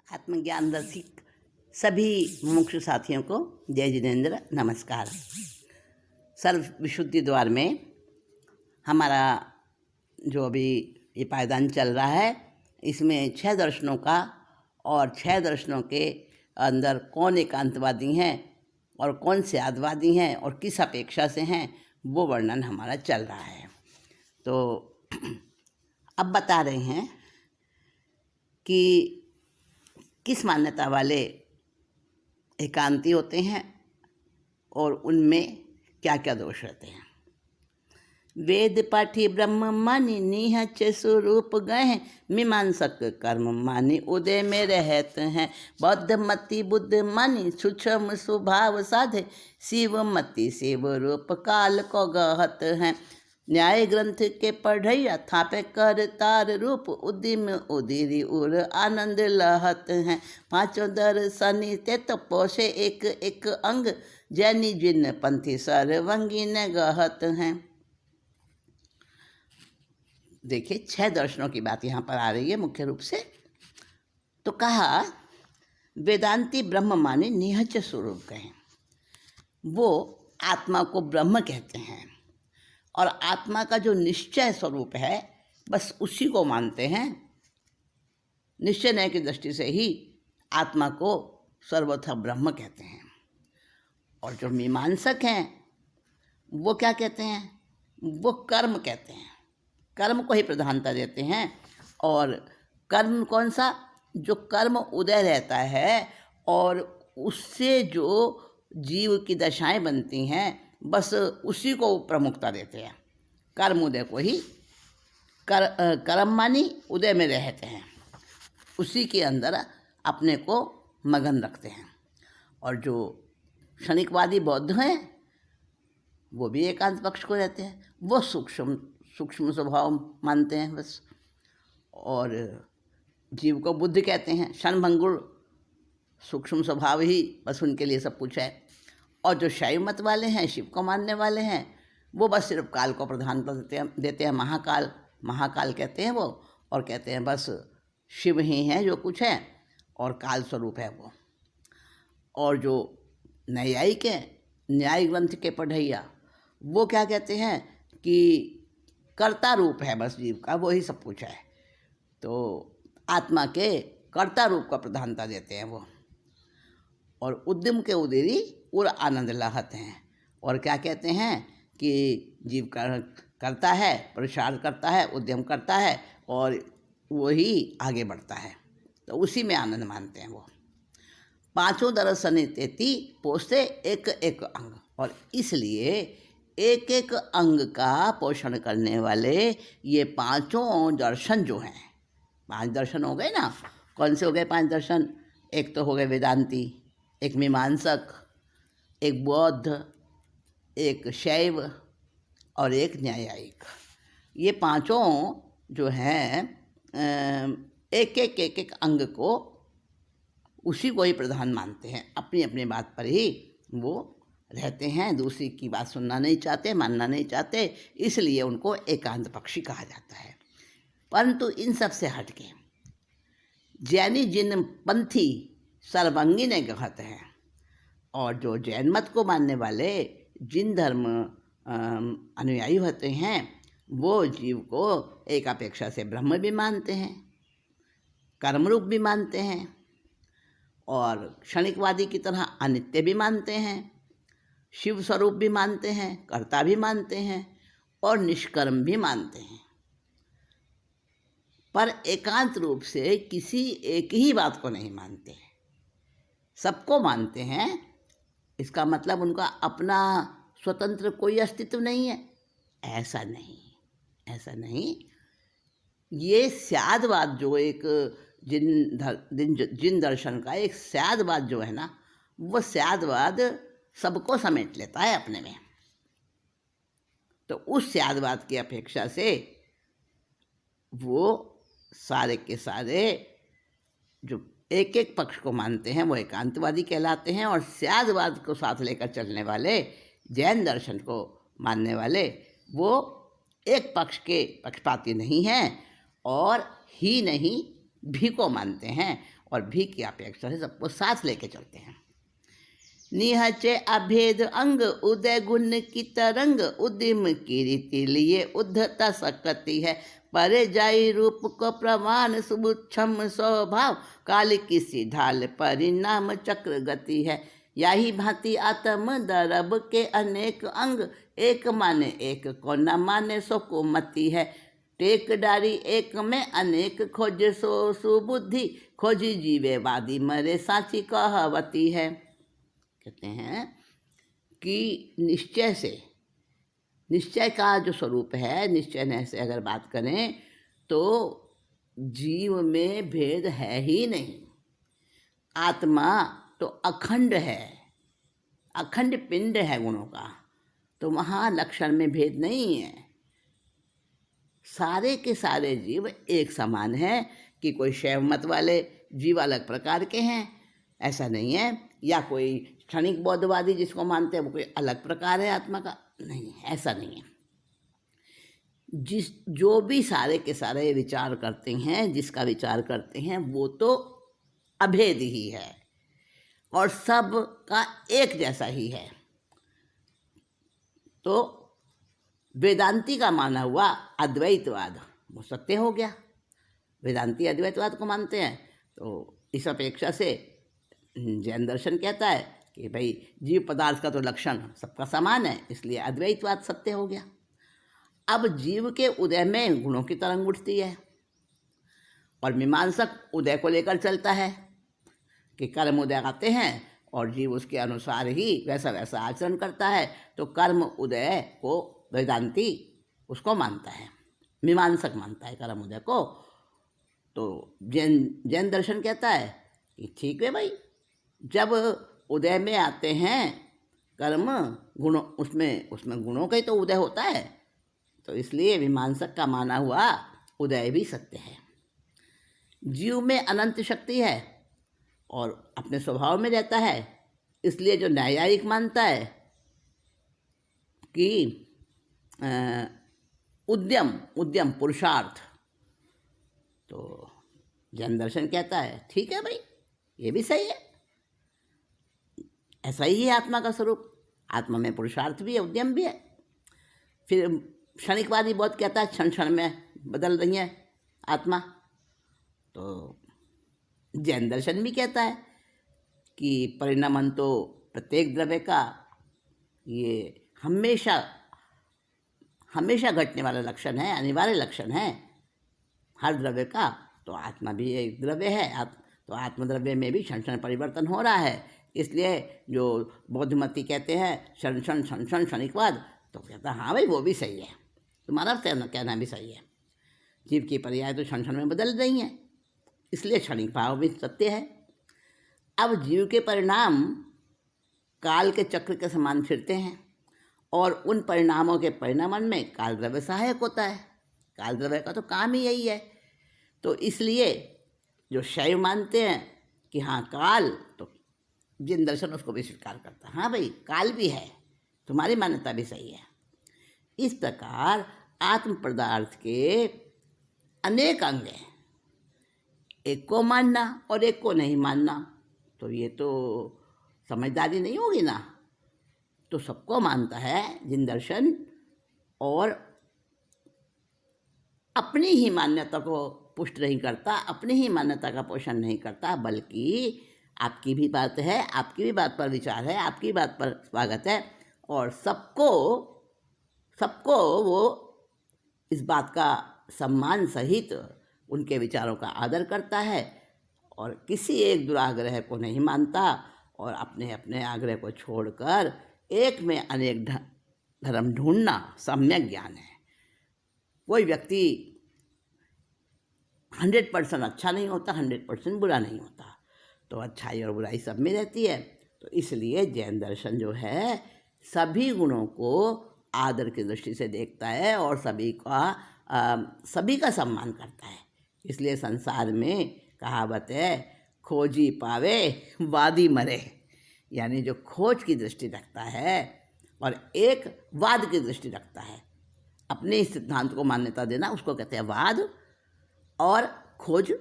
आत्मज्ञान रसिक सभी मुमुक्षु साथियों को जय जिनेन्द्र नमस्कार। सर्व विशुद्धि द्वार में हमारा जो अभी ये पायदान चल रहा है, इसमें 6 दर्शनों का और 6 दर्शनों के अंदर कौन एकांतवादी हैं और कौन से आदवादी हैं और किस अपेक्षा से हैं, वो वर्णन हमारा चल रहा है। तो अब बता रहे हैं कि किस मान्यता वाले एकांती होते हैं और उनमें क्या क्या दोष रहते हैं। वेद पाठी ब्रह्म मानी निहच स्वरूप गए, मीमांसक कर्म मानी उदय में रहते हैं। बौद्ध मति बुद्ध मानी सूक्ष्म स्वभाव साधे, शिव मति शिव रूप काल को गहत हैं। न्याय ग्रंथ के पढ़ैया थापे कर तार रूप, उदिम उदिरी उर आनंद लहत हैं। 5 दर्शनी ते तो पोषे एक एक अंग, जैनी जिन पंथी सर्वंगी न गहत हैं। देखिए 6 दर्शनों की बात यहाँ पर आ रही है मुख्य रूप से। तो कहा वेदांती ब्रह्म माने निहच स्वरूप कहें, वो आत्मा को ब्रह्म कहते हैं और आत्मा का जो निश्चय स्वरूप है बस उसी को मानते हैं। निश्चय न्याय की दृष्टि से ही आत्मा को सर्वथा ब्रह्म कहते हैं। और जो मीमांसक हैं वो क्या कहते हैं, वो कर्म कहते हैं, कर्म को ही प्रधानता देते हैं। और कर्म कौन सा, जो कर्म उदय रहता है और उससे जो जीव की दशाएं बनती हैं बस उसी को प्रमुखता देते हैं। कर्म उदय को ही कर्म मानी उदय में रहते हैं, उसी के अंदर अपने को मगन रखते हैं। और जो क्षणिकवादी बौद्ध हैं वो भी एकांत पक्ष को रहते हैं, वो सूक्ष्म स्वभाव मानते हैं बस। और जीव को बुद्ध कहते हैं, क्षणभंगुर सूक्ष्म स्वभाव ही बस उनके लिए सब कुछ है। और जो शैव मत वाले हैं, शिव को मानने वाले हैं, वो बस सिर्फ काल को प्रधानता देते हैं। महाकाल कहते हैं वो, और कहते हैं बस शिव ही हैं जो कुछ है और काल स्वरूप है वो। और जो न्यायिक हैं, न्याय ग्रंथ के पढ़ैया, वो क्या कहते हैं कि कर्ता रूप है बस जीव का, वो ही सब कुछ है। तो आत्मा के कर्ता रूप का प्रधानता देते हैं वो। और उद्यम के उदेरी उर आनंद लाहत हैं। और क्या कहते हैं कि जीव करता है, पुरुषार्थ करता है, उद्यम करता है और वही आगे बढ़ता है, तो उसी में आनंद मानते हैं वो। 5 दर्शनी तेती पोषते एक एक अंग, और इसलिए एक एक अंग का पोषण करने वाले ये 5 दर्शन जो हैं, 5 दर्शन हो गए ना। कौन से हो गए 5 दर्शन? एक तो हो गए वेदांती, एक मीमांसक, एक बौद्ध, एक शैव और एक न्यायिक। ये 5 जो हैं एक एक अंग को उसी को ही प्रधान मानते हैं, अपनी अपनी बात पर ही वो रहते हैं, दूसरी की बात सुनना नहीं चाहते, मानना नहीं चाहते, इसलिए उनको एकांत पक्षी कहा जाता है। परंतु इन सब से हटके जैनी जिन पंथी सर्वांगी ने गहत हैं, और जो जैन मत को मानने वाले जिन धर्म अनुयायी होते हैं वो जीव को एक अपेक्षा से ब्रह्म भी मानते हैं, कर्मरूप भी मानते हैं, और क्षणिकवादी की तरह अनित्य भी मानते हैं, शिव स्वरूप भी मानते हैं, कर्ता भी मानते हैं और निष्कर्म भी मानते हैं। पर एकांत रूप से किसी एक ही बात को नहीं मानते, सबको मानते हैं। इसका मतलब उनका अपना स्वतंत्र कोई अस्तित्व नहीं है, ऐसा नहीं। ये स्यादवाद जो एक जिन दर्शन का एक स्यादवाद जो है ना, वो स्यादवाद सबको समेट लेता है अपने में। तो उस स्यादवाद की अपेक्षा से वो सारे के सारे जो एक एक पक्ष को मानते हैं वो एकांतवादी कहलाते हैं। और स्यादवाद को साथ लेकर चलने वाले, जैन दर्शन को मानने वाले, वो एक पक्ष के पक्षपाती नहीं हैं और ही नहीं भी को मानते हैं और भी की अपेक्षा से सबको साथ लेके चलते हैं। निहचे अभेद अंग उदय गुण की तरंग उद्यम की रीति लिए उद्धता सकती है। परे जाई रूप को प्रमाण सुबुच्छम स्वभाव काल की सी ढाल परिणाम चक्र गति है। यही भांति आत्म दरब के अनेक अंग एक माने एक को न माने सो को मति है। टेक डारी एक में अनेक खोज सो सुबुद्धि खोजी जीवे वादी मरे साची कहवती है। कहते हैं कि निश्चय का जो स्वरूप है, निश्चय से अगर बात करें तो जीव में भेद है ही नहीं। आत्मा तो अखंड है, अखंड पिंड है गुणों का, तो वहाँ लक्षण में भेद नहीं है। सारे के सारे जीव एक समान है कि कोई शैव मत वाले जीव अलग प्रकार के हैं, ऐसा नहीं है। या कोई क्षणिक बौद्धवादी जिसको मानते हैं वो कोई अलग प्रकार है आत्मा का, नहीं, ऐसा नहीं है। जो भी सारे के सारे विचार करते हैं, जिसका विचार करते हैं, वो तो अभेद ही है और सब का एक जैसा ही है। तो वेदांती का माना हुआ अद्वैतवाद वो सत्य हो गया। वेदांती अद्वैतवाद को मानते हैं, तो इस अपेक्षा से जैन दर्शन कहता है कि भाई जीव पदार्थ का तो लक्षण सबका समान है, इसलिए अद्वैतवाद सत्य हो गया। अब जीव के उदय में गुणों की तरंग उठती है और मीमांसक उदय को लेकर चलता है कि कर्म उदय आते हैं और जीव उसके अनुसार ही वैसा वैसा आचरण करता है। तो कर्म उदय को वेदांती उसको मानता है, मीमांसक मानता है कर्म उदय को। तो जैन दर्शन कहता है कि ठीक है भाई, जब उदय में आते हैं कर्म गुणों, उसमें गुणों का ही तो उदय होता है, तो इसलिए मीमांसक का माना हुआ उदय भी सत्य है। जीव में अनंत शक्ति है और अपने स्वभाव में रहता है, इसलिए जो न्यायिक मानता है कि उद्यम पुरुषार्थ, तो जैन दर्शन कहता है ठीक है भाई, ये भी सही है, ऐसा ही है आत्मा का स्वरूप। आत्मा में पुरुषार्थ भी है, उद्यम भी है। फिर क्षणिकवादी बहुत कहता है क्षण क्षण में बदल रही है आत्मा, तो जैन दर्शन भी कहता है कि परिणामन तो प्रत्येक द्रव्य का ये हमेशा घटने वाला लक्षण है, अनिवार्य लक्षण है हर द्रव्य का। तो आत्मा भी एक द्रव्य है, तो आत्मद्रव्य में भी क्षण क्षण परिवर्तन हो रहा है। इसलिए जो बौद्धमती कहते हैं क्षण क्षण क्षणिकवाद, तो कहता है हाँ भाई वो भी सही है, तुम्हारा कहना भी सही है। जीव की पर्याय तो क्षण क्षण में बदल रही हैं, इसलिए क्षणिक भाव भी सत्य है। अब जीव के परिणाम काल के चक्र के समान फिरते हैं और उन परिणामों के परिणामन में काल द्रव्य सहायक होता है। काल द्रव्य का तो काम ही यही है। तो इसलिए जो शैव मानते हैं कि हाँ काल, तो जिन दर्शन उसको भी स्वीकार करता है, हाँ भाई काल भी है, तुम्हारी मान्यता भी सही है। इस प्रकार आत्म पदार्थ के अनेक अंग हैं, एक को मानना और एक को नहीं मानना, तो ये तो समझदारी नहीं होगी ना। तो सबको मानता है जिन दर्शन, और अपनी ही मान्यता को पुष्ट नहीं करता, अपनी ही मान्यता का पोषण नहीं करता, बल्कि आपकी भी बात है, आपकी भी बात पर विचार है, आपकी बात पर स्वागत है, और सबको वो इस बात का सम्मान सहित उनके विचारों का आदर करता है और किसी एक दुराग्रह को नहीं मानता और अपने अपने आग्रह को छोड़कर एक में अनेक धर्म ढूंढना सम्यक ज्ञान है। कोई व्यक्ति 100% अच्छा नहीं होता, 100% बुरा नहीं होता, तो अच्छाई और बुराई सब में रहती है। तो इसलिए जैन दर्शन जो है सभी गुणों को आदर की दृष्टि से देखता है और सभी का सम्मान करता है। इसलिए संसार में कहावत है, खोजी पावे वादी मरे, यानी जो खोज की दृष्टि रखता है और एक वाद की दृष्टि रखता है, अपने सिद्धांत को मान्यता देना, उसको कहते हैं वाद। और खोज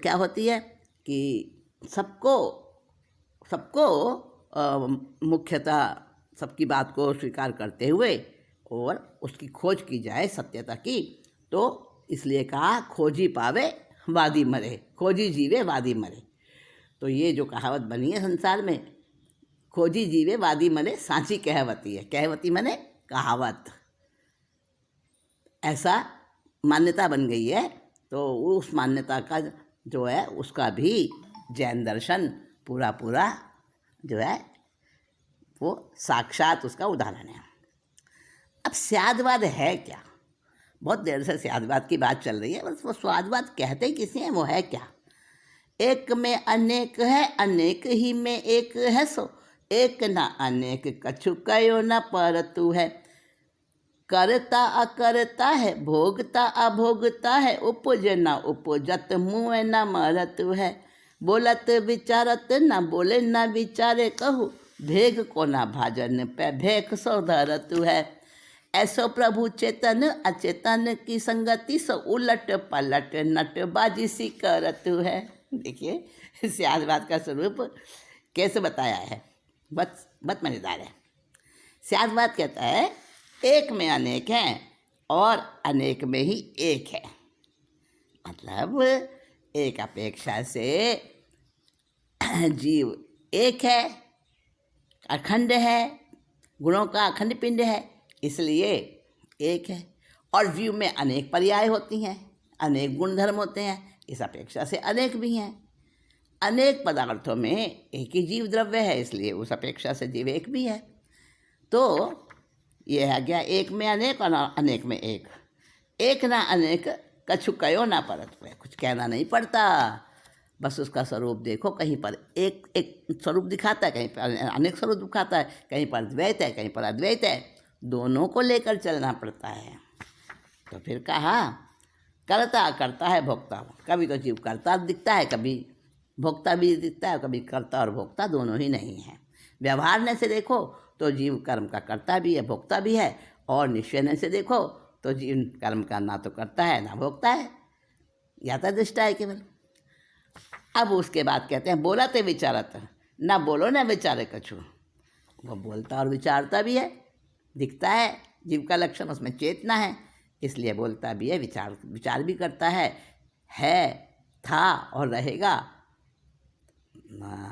क्या होती है कि सबको सबको मुख्यतः सबकी बात को स्वीकार करते हुए और उसकी खोज की जाए सत्यता की। तो इसलिए कहा खोजी पावे वादी मरे, खोजी जीवे वादी मरे। तो ये जो कहावत बनी है संसार में, खोजी जीवे वादी मरे, सांची कहवती है। कहवती माने कहावत, ऐसा मान्यता बन गई है। तो उस मान्यता का जो है उसका भी जैन दर्शन पूरा पूरा जो है वो साक्षात उसका उदाहरण है। अब स्यादवाद है क्या? बहुत देर से स्यादवाद की बात चल रही है, बस वो स्वादवाद कहते ही किसी हैं, वो है क्या? एक में अनेक है, अनेक ही में एक है, सो एक ना अनेक कछु कयो न परतु है। करता अकरता है, भोगता अभोगता है, उपज न उपजत मुँह न मरतु है। बोलत विचारत न बोले न विचारे कहू, भेग को न भाजन पे भेख सो धरतु है। ऐसो प्रभु चेतन अचेतन की संगति, सो उलट पलट नट बाजी सी करतु है। देखिए स्यादवाद का स्वरूप कैसे बताया है, बहुत मज़ेदार है। स्यादवाद कहता है एक में अनेक हैं और अनेक में ही एक है। मतलब एक अपेक्षा से जीव एक है, अखंड है, गुणों का अखंड पिंड है, इसलिए एक है। और जीव में अनेक पर्याय होती हैं, अनेक गुण धर्म होते हैं, इस अपेक्षा से अनेक भी हैं। अनेक पदार्थों में एक ही जीव द्रव्य है, इसलिए उस अपेक्षा से जीव एक भी है। तो ये आ गया एक में अनेक और अनेक में एक। एक ना अनेक कछु कयो ना परत है, कुछ कहना नहीं पड़ता, बस उसका स्वरूप देखो। कहीं पर एक एक स्वरूप दिखाता है, कहीं पर अनेक स्वरूप दिखाता है, कहीं पर द्वैत है, कहीं पर अद्वैत है, दोनों को लेकर चलना पड़ता है। तो फिर कहा करता करता है भोक्ता। कभी तो जीव करता दिखता है, कभी भोक्ता भी दिखता है, कभी करता और भोक्ता दोनों ही नहीं है। व्यवहार से देखो तो जीव कर्म का करता भी है, भोक्ता भी है, और निश्चय से देखो तो जीव कर्म का ना तो करता है ना भोक्ता है, याता दृष्टा है केवल। अब उसके बाद कहते हैं बोलते विचारत, ना बोलो ना विचारे कछु। वो बोलता और विचारता भी है, दिखता है जीव का लक्षण, उसमें चेतना है, इसलिए बोलता भी है, विचार भी करता है, था और रहेगा।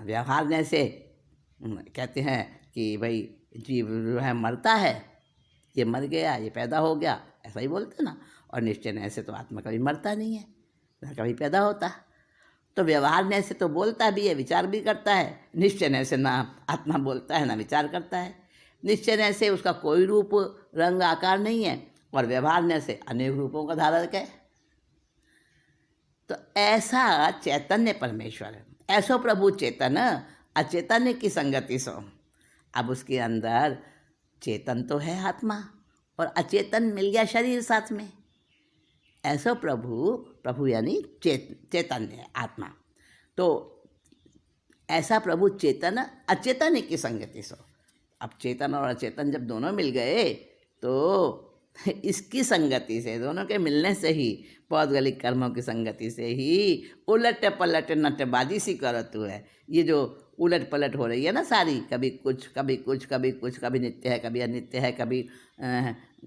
व्यवहार से कहते हैं कि भाई जीव जो है मरता है, ये मर गया, ये पैदा हो गया, ऐसा ही बोलते ना। और निश्चय से तो आत्मा कभी मरता नहीं है, ना कभी पैदा होता। तो व्यवहार से तो बोलता भी है, विचार भी करता है। निश्चय से ना आत्मा बोलता है ना विचार करता है। निश्चय से उसका कोई रूप रंग आकार नहीं है, और व्यवहार से अनेक रूपों का धारक है। तो ऐसा चैतन्य परमेश्वर, ऐसो प्रभु चेतन अचेतन की संगति सो। अब उसके अंदर चेतन तो है आत्मा, और अचेतन मिल गया शरीर साथ में। ऐसो प्रभु यानी चैतन्य आत्मा। तो ऐसा प्रभु चेतन अचेतन की संगति सो। अब चेतन और अचेतन जब दोनों मिल गए तो इसकी संगति से, दोनों के मिलने से ही, पौद्गलिक कर्मों की संगति से ही उलट पलट नटबाजी सी करतु है। ये जो उलट पलट हो रही है ना सारी, कभी कुछ कभी कुछ कभी कुछ, कभी नित्य है कभी अनित्य है, कभी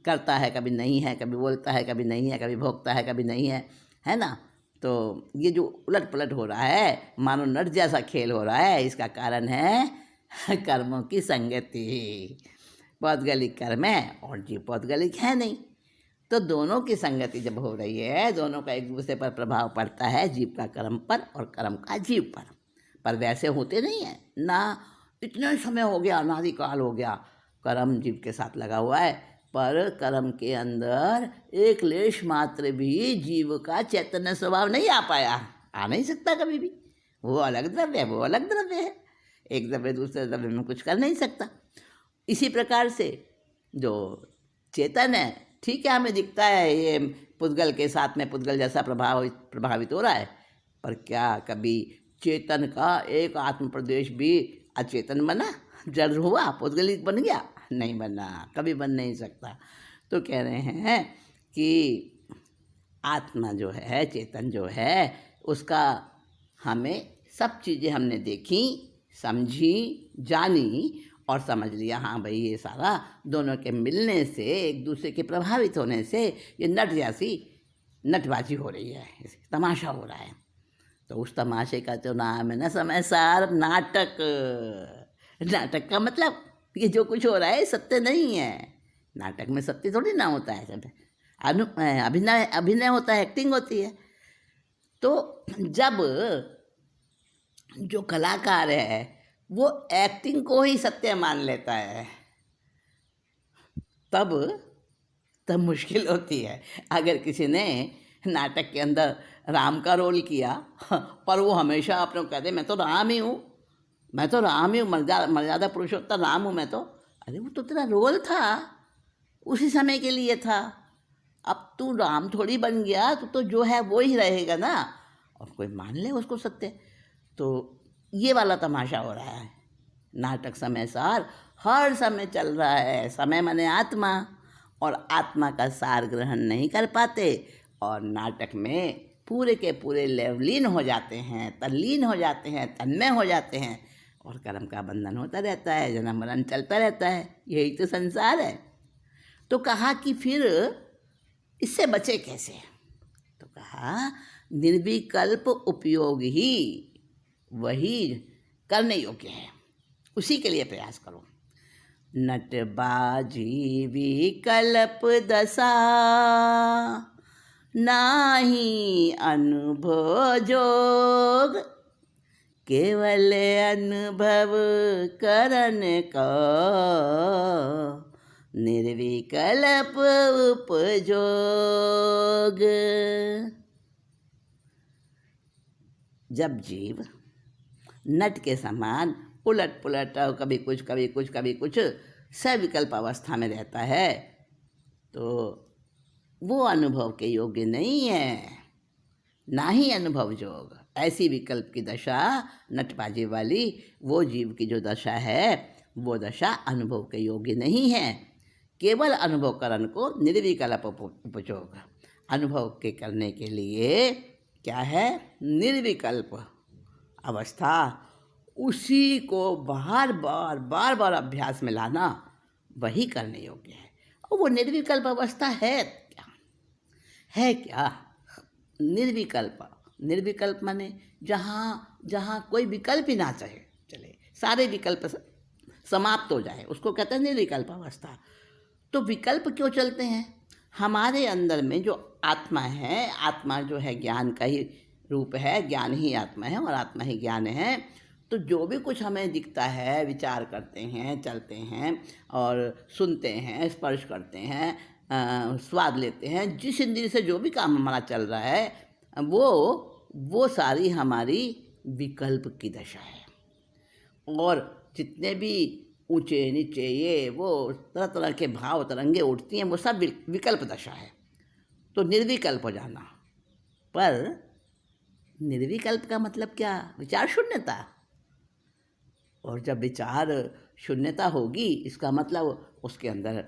करता है कभी नहीं है, कभी बोलता है कभी नहीं है, कभी भोगता है कभी नहीं है ना। तो ये जो उलट पलट हो रहा है, मानो नट जैसा खेल हो रहा है, इसका कारण है कर्मों की संगति। पौद्गलिक कर्म है और जीव पौद्गलिक है नहीं, तो दोनों की संगति जब हो रही है, दोनों का एक दूसरे पर प्रभाव पड़ता है, जीव का कर्म पर और कर्म का जीव पर वैसे होते नहीं है ना। इतना समय हो गया, अनादिकाल हो गया, कर्म जीव के साथ लगा हुआ है, पर कर्म के अंदर एक लेश मात्र भी जीव का चैतन्य स्वभाव नहीं आ पाया, आ नहीं सकता कभी भी। वो अलग द्रव्य है, वो अलग द्रव्य है, एक द्रव्य दूसरे द्रव्य में कुछ कर नहीं सकता। इसी प्रकार से जो चेतन है, ठीक है, हमें दिखता है ये पुद्गल के साथ में पुद्गल जैसा प्रभावित हो रहा है, पर क्या कभी चेतन का एक आत्म प्रदेश भी अचेतन बना, जड़ हुआ, पुद्गलिक बन गया? नहीं बना, कभी बन नहीं सकता। तो कह रहे हैं कि आत्मा जो है, चेतन जो है, उसका हमें सब चीज़ें हमने देखी, समझी, जानी और समझ लिया हाँ भाई ये सारा दोनों के मिलने से, एक दूसरे के प्रभावित होने से ये नट जैसी नटबाजी हो रही है, तमाशा हो रहा है। तो उस तमाशे का तो नाम है ना समय सार नाटक। नाटक का मतलब ये जो कुछ हो रहा है सत्य नहीं है। नाटक में सत्य थोड़ी ना होता है, सब अभिनय अभिनय होता है, एक्टिंग होती है। तो जब जो कलाकार है वो एक्टिंग को ही सत्य मान लेता है तब तब मुश्किल होती है। अगर किसी ने नाटक के अंदर राम का रोल किया पर वो हमेशा अपने को कहते मैं तो राम ही हूँ, मैं तो राम ही हूँ, मर्यादा पुरुषोत्तम राम हूँ मैं तो। अरे वो तो तेरा रोल था, उसी समय के लिए था। अब तू राम थोड़ी बन गया, तो जो है वो ही रहेगा ना, और कोई मान ले उसको सत्य। तो ये वाला तमाशा हो रहा है। नाटक समय सार हर समय चल रहा है। समय माने आत्मा, और आत्मा का सार ग्रहण नहीं कर पाते और नाटक में पूरे के पूरे लवलीन हो जाते हैं, तल्लीन हो जाते हैं, तन्मय हो जाते हैं और कर्म का बंधन होता रहता है, जन्म मरण चलता रहता है। यही तो संसार है। तो कहा कि फिर इससे बचे कैसे? तो कहा निर्विकल्प उपयोग ही वही करने योग्य है, उसी के लिए प्रयास करो। नटबाजी विकल्प दशा, नाही अनुभव जोग, केवल अनुभव करन का निर्विकल्प उपयोग। जब जीव नट के समान उलट पुलट और कभी कुछ कभी कुछ कभी कुछ सविकल्प अवस्था में रहता है तो वो अनुभव के योग्य नहीं है, ना ही अनुभव योग। ऐसी विकल्प की दशा नटबाजी वाली वो जीव की जो दशा है वो दशा अनुभव के योग्य नहीं है। केवल अनुभव करण को निर्विकल्प उपयोग। अनुभव के करने के लिए क्या है? निर्विकल्प अवस्था, उसी को बार बार अभ्यास में लाना, वही करने योग्य है। और वो निर्विकल्प अवस्था है क्या? है क्या? निर्विकल्प माने जहाँ कोई विकल्प ही ना चले, सारे विकल्प समाप्त हो जाए, उसको कहते हैं निर्विकल्प अवस्था। तो विकल्प क्यों चलते हैं? हमारे अंदर में जो आत्मा है, आत्मा जो है ज्ञान का ही रूप है, ज्ञान ही आत्मा है और आत्मा ही ज्ञान है। तो जो भी कुछ हमें दिखता है, विचार करते हैं, चलते हैं और सुनते हैं, स्पर्श करते हैं, स्वाद लेते हैं, जिस इंद्रिय से जो भी काम हमारा चल रहा है वो सारी हमारी विकल्प की दशा है। और जितने भी ऊंचे नीचे ये वो तरह तरह के भाव तरंगे उठती हैं, वो सब विकल्प दशा है। तो निर्विकल्प हो जाना। पर निर्विकल्प का मतलब क्या? विचार शून्यता। और जब विचार शून्यता होगी, इसका मतलब उसके अंदर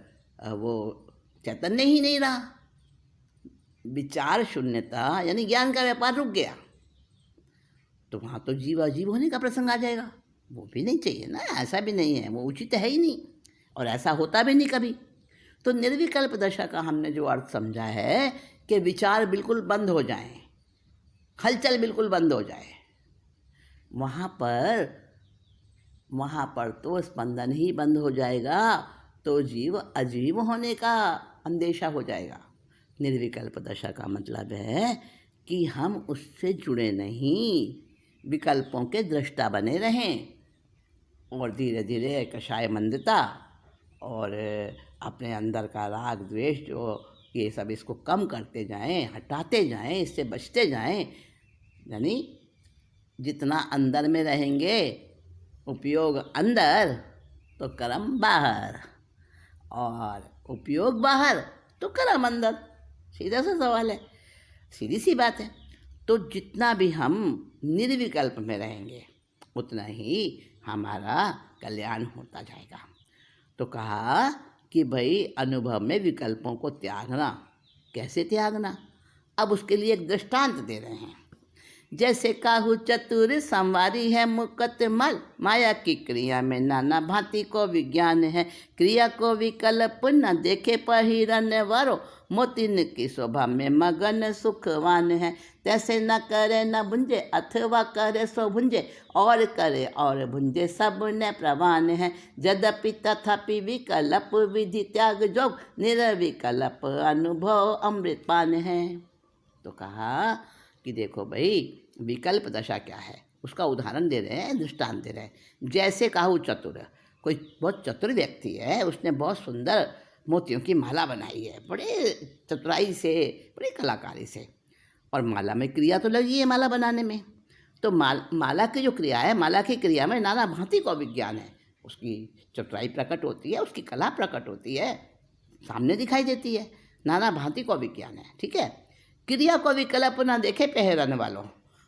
वो चैतन्य ही नहीं रहा। विचार शून्यता यानी ज्ञान का व्यापार रुक गया, तो वहाँ तो जीव अजीव होने का प्रसंग आ जाएगा। वो भी नहीं चाहिए ना, ऐसा भी नहीं है, वो उचित है ही नहीं और ऐसा होता भी नहीं कभी। तो निर्विकल्प दशा का हमने जो अर्थ समझा है कि विचार बिल्कुल बंद हो जाएं, हलचल बिल्कुल बंद हो जाए, वहाँ पर तो स्पंदन ही बंद हो जाएगा, तो जीव अजीव होने का अंदेशा हो जाएगा। निर्विकल्प दशा का मतलब है कि हम उससे जुड़े नहीं, विकल्पों के दृष्टा बने रहें और धीरे धीरे कषाय मंदता और अपने अंदर का राग द्वेष जो ये सब इसको कम करते जाएं, हटाते जाएं, इससे बचते जाएं। यानी जितना अंदर में रहेंगे, उपयोग अंदर तो कर्म बाहर, और उपयोग बाहर तो कर्म अंदर। सीधा सा सवाल है, सीधी सी बात है। तो जितना भी हम निर्विकल्प में रहेंगे उतना ही हमारा कल्याण होता जाएगा। तो कहा कि भाई अनुभव में विकल्पों को त्यागना। कैसे त्यागना? अब उसके लिए एक दृष्टांत दे रहे हैं जैसे काहू चतुर संवारी है मुकत मल, माया की क्रिया में नाना भांति को विज्ञान है। क्रिया को विकल्प न देखे पहिरन वारो, मोतिन की शोभा में मगन सुखवान है। तैसे न करे न भुंजे अथवा करे सो भुंजे, और करे और भुंजे सब न प्रवान है। यद्यपि तथापि विकल्प विधि त्याग जोग, निर्विकल्प अनुभव अमृतपान है। तो कहा कि देखो भाई, विकल्प दशा क्या है उसका उदाहरण दे रहे हैं, दृष्टांत दे रहे हैं। जैसे काहू चतुर, कोई बहुत चतुर व्यक्ति है, उसने बहुत सुंदर मोतियों की माला बनाई है, बड़े चतुराई से, बड़ी कलाकारी से, और माला में क्रिया तो लगी है माला बनाने में। तो माला की जो क्रिया है, माला की क्रिया में नाना भांति का विज्ञान है। उसकी चतुराई प्रकट होती है, उसकी कला प्रकट होती है, सामने दिखाई देती है, नाना भांति का विज्ञान है। ठीक है। क्रिया को विकल्प ना देखे पहरन वालों,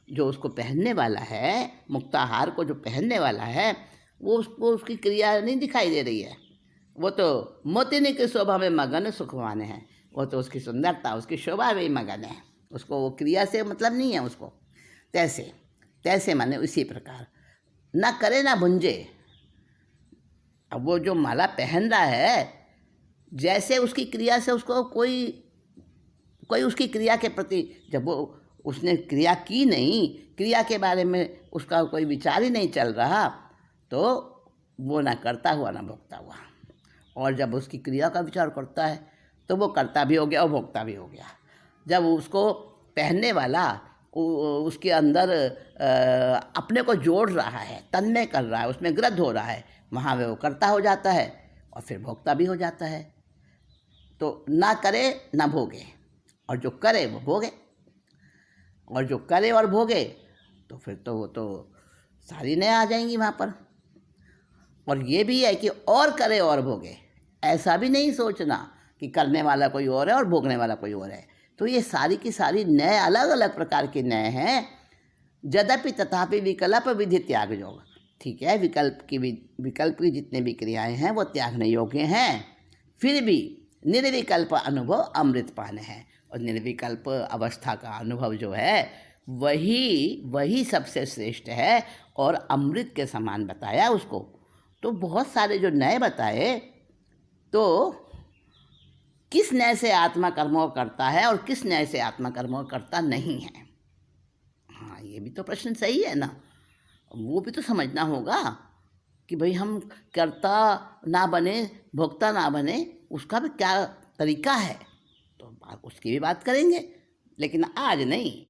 जो उसको पहनने वाला है, मुक्ताहार को जो पहनने वाला है, वो उसको उसकी क्रिया नहीं दिखाई दे रही है। वो तो मोतिनी की शोभा में मगन सुखवान है, वो तो उसकी सुंदरता, उसकी शोभा में ही मगन है, उसको वो क्रिया से मतलब नहीं है उसको। तैसे तैसे माने उसी प्रकार, ना करे ना भुंजे। अब वो जो माला पहन रहा है, जैसे उसकी क्रिया से उसको कोई उसकी क्रिया के प्रति, जब वो उसने क्रिया की नहीं, क्रिया के बारे में उसका कोई विचार ही नहीं चल रहा, तो वो ना करता हुआ ना भोगता हुआ। और जब उसकी क्रिया का विचार करता है तो वो करता भी हो गया और भोगता भी हो गया। जब उसको पहनने वाला उसके अंदर अपने को जोड़ रहा है, तन्मय कर रहा है, उसमें ग्रद्ध हो रहा है, वहाँ वो करता हो जाता है और फिर भोगता भी हो जाता है। तो ना करे ना भोगे, और जो करे वो भोगे, और जो करे और भोगे तो फिर तो वो तो सारी नए आ जाएंगी वहाँ पर। और ये भी है कि और करे और भोगे, ऐसा भी नहीं सोचना कि करने वाला कोई और है और भोगने वाला कोई और है। तो ये सारी की सारी नए अलग अलग प्रकार के नए हैं। यद्यपि तथापि विकल्प विधि त्याग योग। ठीक है, विकल्प की जितने भी क्रियाएं हैं वो त्यागने योग्य हैं, फिर भी निर्विकल्प अनुभव अमृतपान है। और निर्विकल्प अवस्था का अनुभव जो है वही सबसे श्रेष्ठ है और अमृत के समान बताया उसको। तो बहुत सारे जो नए बताए, तो किस नए से आत्मा कर्मों करता है और किस नए से आत्मा कर्मों करता नहीं है। हाँ, ये भी तो प्रश्न सही है ना। वो भी तो समझना होगा कि भाई हम कर्ता ना बने, भोक्ता ना बने, उसका भी क्या तरीका है। तो उसकी भी बात करेंगे, लेकिन आज नहीं।